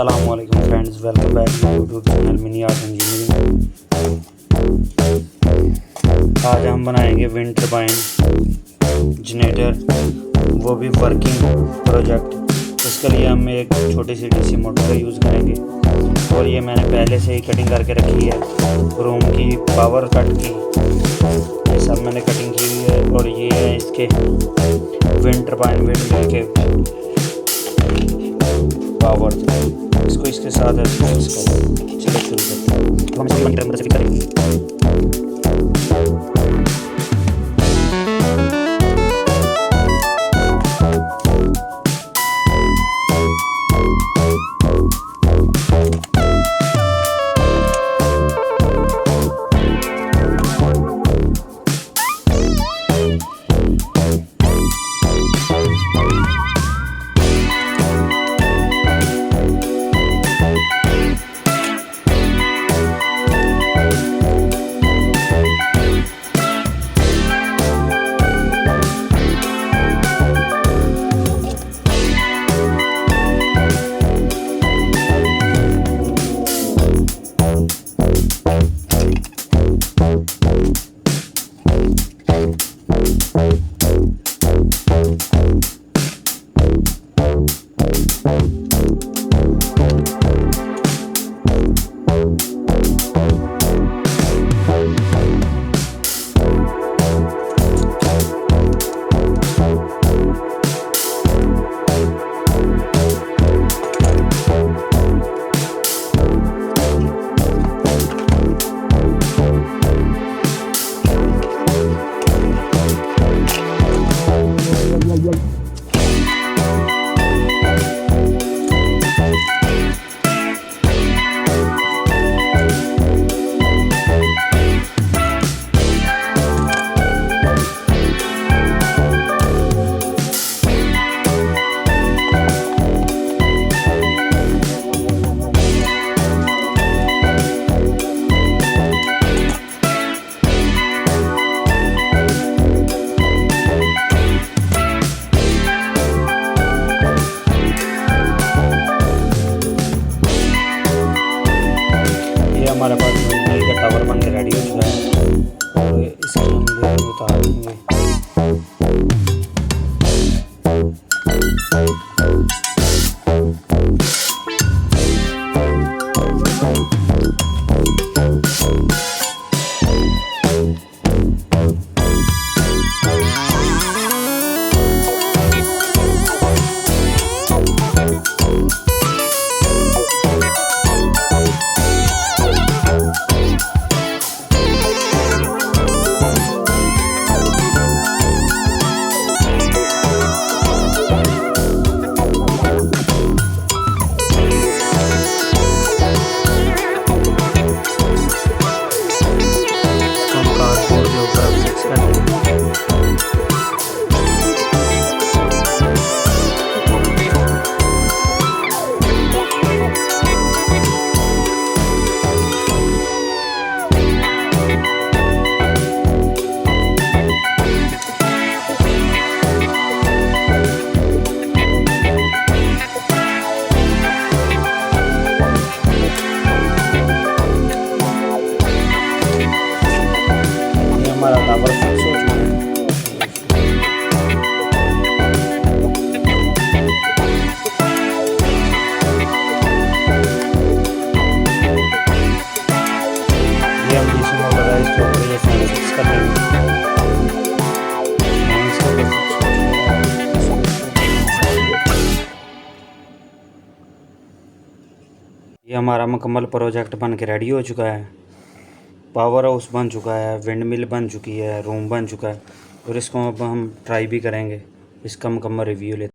अस्सलामुअलैकुम friends, welcome back to YouTube channel mini art engineering. आज हम बनाएंगे विंड टर्बाइन जनरेटर, वो भी वर्किंग प्रोजेक्ट। इसके लिए हम एक छोटी सी डीसी मोटर का यूज़ करेंगे और ये मैंने पहले से ही कटिंग करके रखी है। रूम की पावर कट की ये सब मैंने कटिंग की हुई है और ये है इसके विंड टर्बाइन विंड मिल के पावर। इसको इसके साथ चलो शुरू करते हैं। तो हम इसको मॉनिटर से फिट करेंगे। हमारे पास बिजली का टावर बन के रेडी हो चुका है और इसको हम उतार देंगे। हमारा टावर फिक्स हो चुका है। ये हम डीसी मोटर है, इसके ऊपर ये फैन फिक्स कर लेंगे। ये हमारा मुकम्मल प्रोजेक्ट बन के रेडी हो चुका है। पावर हाउस बन चुका है, विंड मिल बन चुकी है, रूम बन चुका है और इसको अब हम ट्राई भी करेंगे। इसका मुकम्मल रिव्यू लेते हैं।